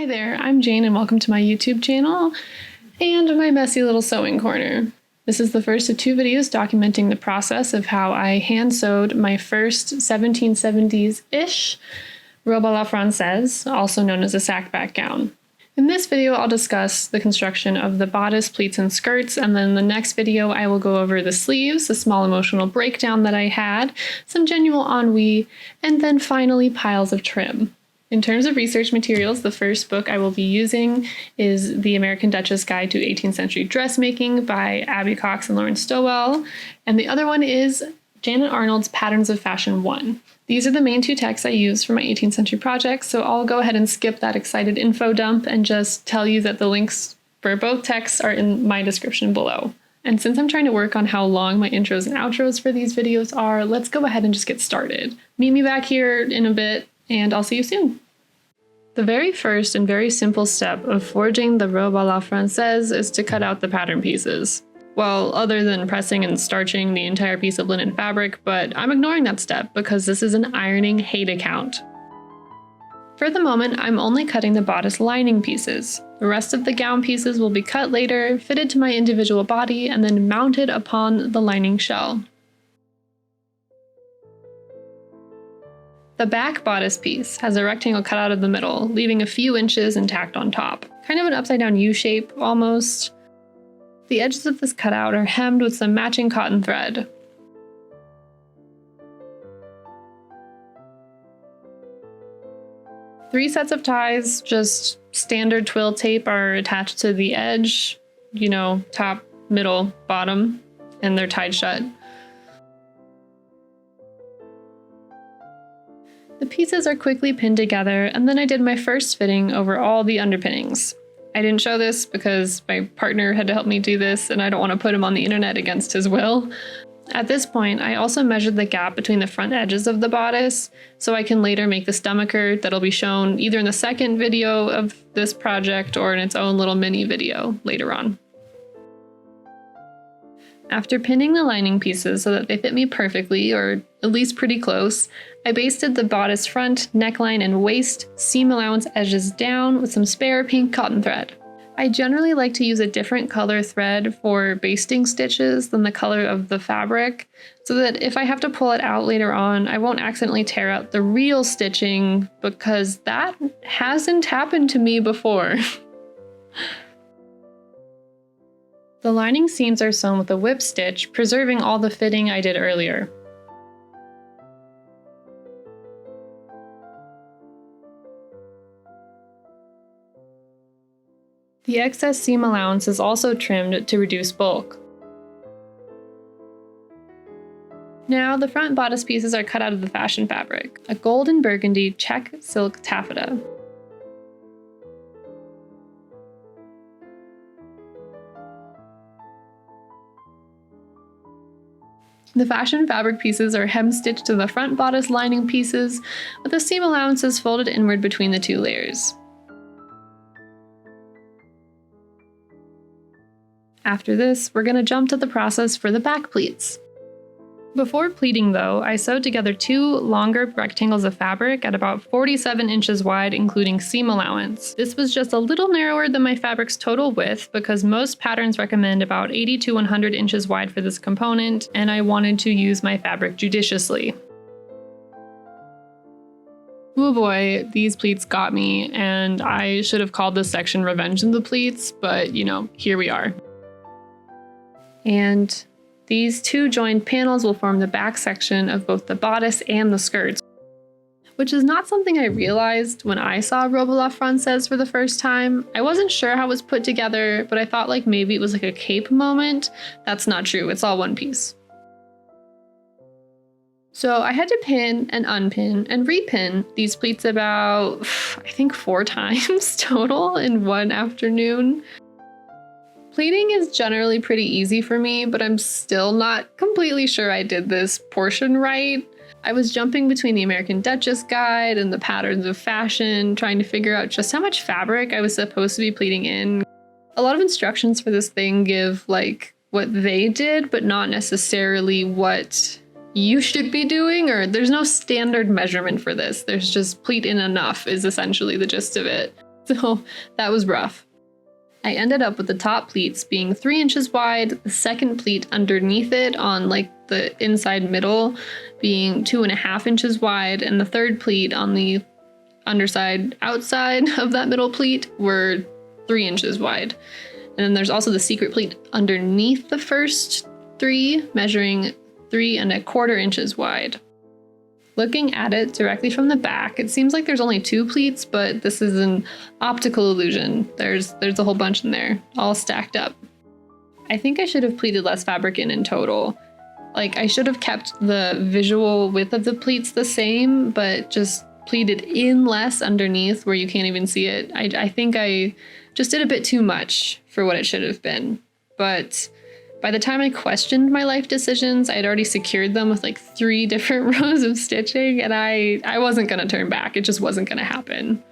Hi there, I'm Jane and welcome to my YouTube channel and my messy little sewing corner. This is the first of two videos documenting the process of how I hand sewed my first 1770s-ish robe à la francaise, also known as a sacque back gown. In this video, I'll discuss the construction of the bodice, pleats, and skirts, and then in the next video, I will go over the sleeves, a small emotional breakdown that I had, some genuine ennui, and then finally piles of trim. In terms of research materials, the first book I will be using is The American Duchess Guide to 18th Century Dressmaking by Abby Cox and Lauren Stowell, and the other one is Janet Arnold's Patterns of Fashion 1. These are the main two texts I use for my 18th century projects, so I'll go ahead and skip that excited info dump and just tell you that the links for both texts are in my description below. And since I'm trying to work on how long my intros and outros for these videos are, let's go ahead and just get started. Meet me back here in a bit, and I'll see you soon. The very first and very simple step of forging the robe à la francaise is to cut out the pattern pieces. Well, other than pressing and starching the entire piece of linen fabric, but I'm ignoring that step because this is an ironing hate account. For the moment, I'm only cutting the bodice lining pieces. The rest of the gown pieces will be cut later, fitted to my individual body, and then mounted upon the lining shell. The back bodice piece has a rectangle cut out of the middle, leaving a few inches intact on top. Kind of an upside down U shape, almost. The edges of this cutout are hemmed with some matching cotton thread. Three sets of ties, just standard twill tape, are attached to the edge, top, middle, bottom, and they're tied shut. The pieces are quickly pinned together, and then I did my first fitting over all the underpinnings. I didn't show this because my partner had to help me do this, and I don't want to put him on the internet against his will. At this point, I also measured the gap between the front edges of the bodice, so I can later make the stomacher that'll be shown either in the second video of this project or in its own little mini video later on. After pinning the lining pieces so that they fit me perfectly, or at least pretty close, I basted the bodice front, neckline, and waist seam allowance edges down with some spare pink cotton thread. I generally like to use a different color thread for basting stitches than the color of the fabric, so that if I have to pull it out later on, I won't accidentally tear out the real stitching, because that hasn't happened to me before. The lining seams are sewn with a whip stitch, preserving all the fitting I did earlier. The excess seam allowance is also trimmed to reduce bulk. Now the front bodice pieces are cut out of the fashion fabric, a gold and burgundy check silk taffeta. The fashion fabric pieces are hem stitched to the front bodice lining pieces, with the seam allowances folded inward between the two layers. After this, we're going to jump to the process for the back pleats. Before pleating though, I sewed together two longer rectangles of fabric at about 47 inches wide, including seam allowance. This was just a little narrower than my fabric's total width because most patterns recommend about 80 to 100 inches wide for this component, and I wanted to use my fabric judiciously. Oh boy, these pleats got me, and I should have called this section Revenge of the Pleats, but here we are. And these two joined panels will form the back section of both the bodice and the skirts, which is not something I realized when I saw robe à la francaise for the first time. I wasn't sure how it was put together, but I thought maybe it was a cape moment. That's not true, it's all one piece. So I had to pin and unpin and repin these pleats about, I think 4 times total in one afternoon. Pleating is generally pretty easy for me, but I'm still not completely sure I did this portion right. I was jumping between the American Duchess Guide and the Patterns of Fashion, trying to figure out just how much fabric I was supposed to be pleating in. A lot of instructions for this thing give what they did, but not necessarily what you should be doing, or there's no standard measurement for this. There's just pleat in enough is essentially the gist of it. So that was rough. I ended up with the top pleats being 3 inches wide, the second pleat underneath it on like the inside middle being 2.5 inches wide, and the third pleat on the underside outside of that middle pleat were 3 inches wide. And then there's also the secret pleat underneath the first 3, measuring 3.25 inches wide. Looking at it directly from the back, it seems like there's only 2 pleats, but this is an optical illusion. There's a whole bunch in there, all stacked up. I think I should have pleated less fabric in total. Like, I should have kept the visual width of the pleats the same, but just pleated in less underneath where you can't even see it. I think I just did a bit too much for what it should have been. But by the time I questioned my life decisions, I had already secured them with like 3 different rows of stitching, and I wasn't gonna turn back. It just wasn't gonna happen.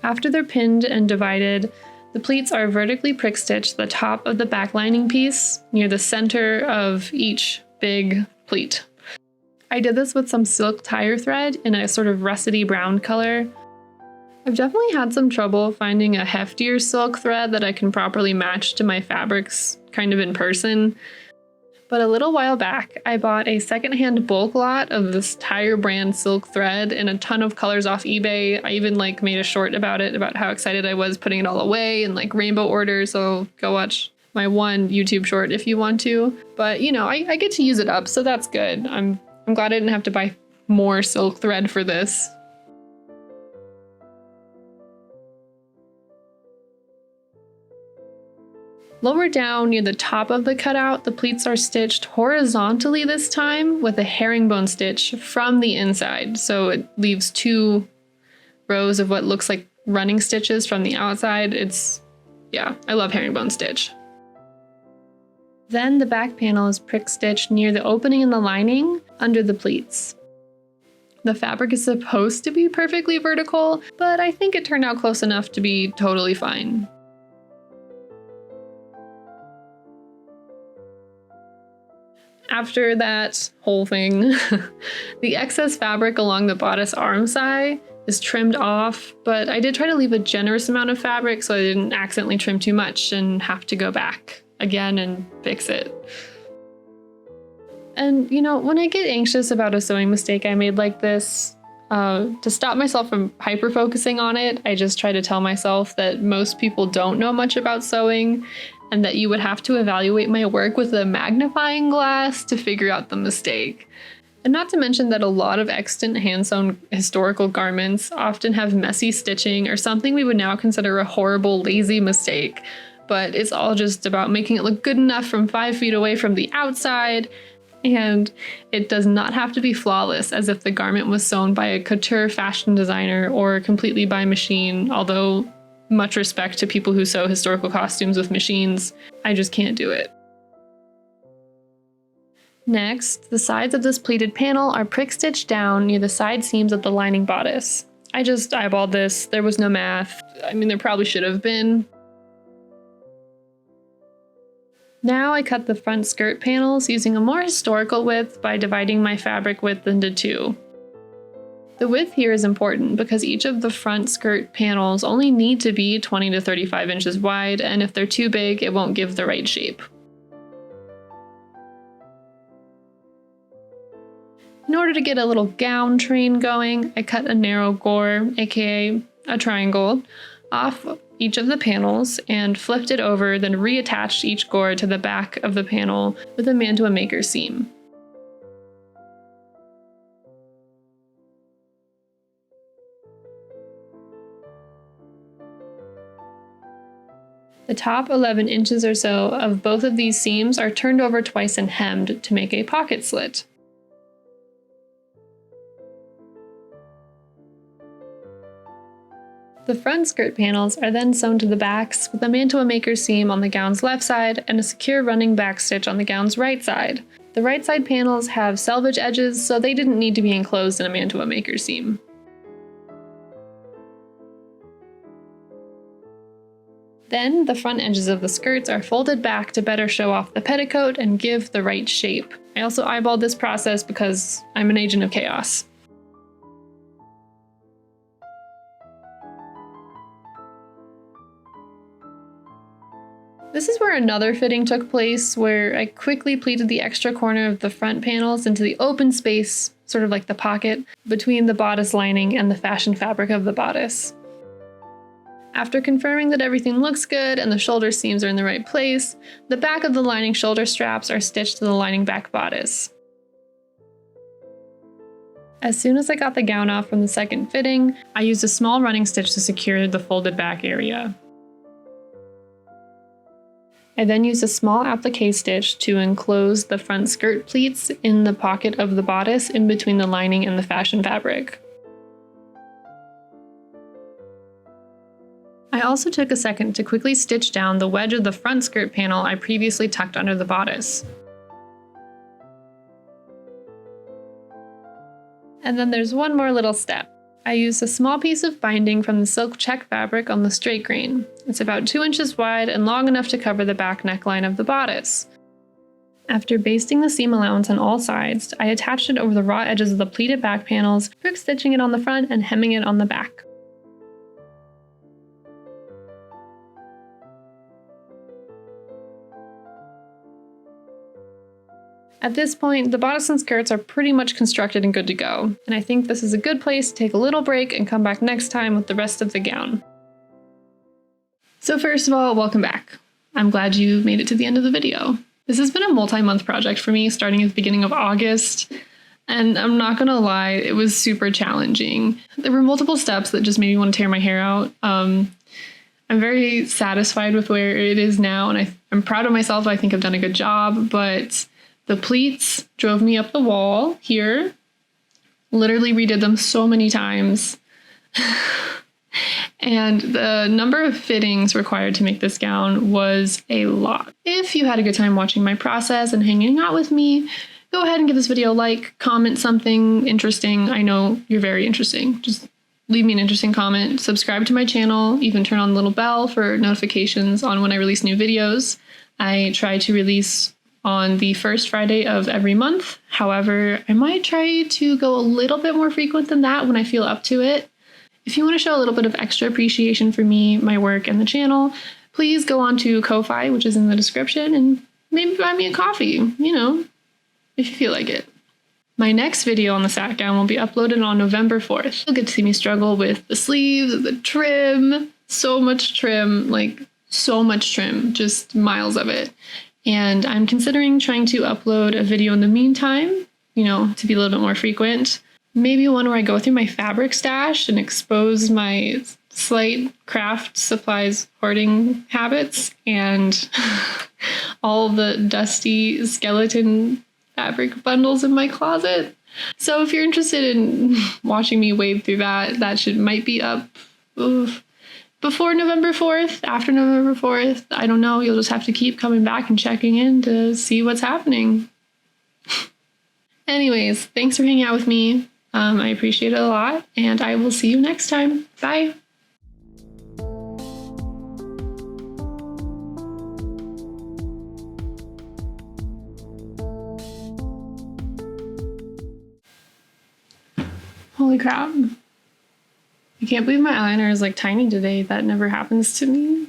After they're pinned and divided, the pleats are vertically prick stitched to the top of the back lining piece near the center of each big pleat. I did this with some silk tire thread in a sort of russety brown color. I've definitely had some trouble finding a heftier silk thread that I can properly match to my fabrics kind of in person. But a little while back, I bought a secondhand bulk lot of this tire brand silk thread in a ton of colors off eBay. I even like made a short about it, about how excited I was putting it all away in like rainbow order, so go watch my one YouTube short if you want to. But you know, I get to use it up, so that's good. I'm glad I didn't have to buy more silk thread for this. Lower down near the top of the cutout, the pleats are stitched horizontally this time with a herringbone stitch from the inside. So it leaves 2 rows of what looks like running stitches from the outside. Yeah, I love herringbone stitch. Then the back panel is prick stitched near the opening in the lining under the pleats. The fabric is supposed to be perfectly vertical, but I think it turned out close enough to be totally fine. After that whole thing, the excess fabric along the bodice arm side is trimmed off, but I did try to leave a generous amount of fabric so I didn't accidentally trim too much and have to go back again and fix it. And you know, when I get anxious about a sewing mistake I made like this, to stop myself from hyper-focusing on it, I just try to tell myself that most people don't know much about sewing and that you would have to evaluate my work with a magnifying glass to figure out the mistake. And not to mention that a lot of extant hand-sewn historical garments often have messy stitching or something we would now consider a horrible, lazy mistake, but it's all just about making it look good enough from 5 feet away from the outside, and it does not have to be flawless as if the garment was sewn by a couture fashion designer or completely by machine, although much respect to people who sew historical costumes with machines. I just can't do it. Next, the sides of this pleated panel are prick stitched down near the side seams of the lining bodice. I just eyeballed this. There was no math. I mean, there probably should have been. Now I cut the front skirt panels using a more historical width by dividing my fabric width into 2. The width here is important because each of the front skirt panels only need to be 20 to 35 inches wide, and if they're too big, it won't give the right shape. In order to get a little gown train going, I cut a narrow gore, aka a triangle, off each of the panels and flipped it over, then reattached each gore to the back of the panel with a mantua maker seam. The top 11 inches or so of both of these seams are turned over twice and hemmed to make a pocket slit. The front skirt panels are then sewn to the backs with a mantua maker seam on the gown's left side and a secure running back stitch on the gown's right side. The right side panels have selvage edges, so they didn't need to be enclosed in a mantua maker seam. Then, the front edges of the skirts are folded back to better show off the petticoat and give the right shape. I also eyeballed this process because I'm an agent of chaos. This is where another fitting took place, where I quickly pleated the extra corner of the front panels into the open space, sort of like the pocket, between the bodice lining and the fashion fabric of the bodice. After confirming that everything looks good and the shoulder seams are in the right place, the back of the lining shoulder straps are stitched to the lining back bodice. As soon as I got the gown off from the second fitting, I used a small running stitch to secure the folded back area. I then used a small applique stitch to enclose the front skirt pleats in the pocket of the bodice in between the lining and the fashion fabric. I also took a second to quickly stitch down the wedge of the front skirt panel I previously tucked under the bodice. And then there's one more little step. I used a small piece of binding from the silk check fabric on the straight grain. It's about 2 inches wide and long enough to cover the back neckline of the bodice. After basting the seam allowance on all sides, I attached it over the raw edges of the pleated back panels, quick stitching it on the front and hemming it on the back. At this point, the bodice and skirts are pretty much constructed and good to go, and I think this is a good place to take a little break and come back next time with the rest of the gown. So first of all, welcome back. I'm glad you made it to the end of the video. This has been a multi-month project for me, starting at the beginning of August, and I'm not gonna lie, it was super challenging. There were multiple steps that just made me want to tear my hair out. I'm very satisfied with where it is now, and I'm proud of myself. I think I've done a good job, but the pleats drove me up the wall here. Literally redid them so many times. And the number of fittings required to make this gown was a lot. If you had a good time watching my process and hanging out with me, go ahead and give this video a like, comment something interesting. I know you're very interesting. Just leave me an interesting comment, subscribe to my channel, even turn on the little bell for notifications on when I release new videos. I try to release on the first Friday of every month. However, I might try to go a little bit more frequent than that when I feel up to it. If you want to show a little bit of extra appreciation for me, my work, and the channel, please go on to Ko-Fi, which is in the description, and maybe buy me a coffee, you know, if you feel like it. My next video on the sacque gown will be uploaded on November 4th. You'll get to see me struggle with the sleeves, the trim, so much trim, like so much trim, just miles of it. And I'm considering trying to upload a video in the meantime, you know, to be a little bit more frequent. Maybe one where I go through my fabric stash and expose my slight craft supplies hoarding habits and all the dusty skeleton fabric bundles in my closet. So if you're interested in watching me wade through that, might be up before November 4th, after November 4th. I don't know. You'll just have to keep coming back and checking in to see what's happening. Anyways, thanks for hanging out with me. I appreciate it a lot, and I will see you next time. Bye. Holy crap. I can't believe my eyeliner is like tiny today. That never happens to me.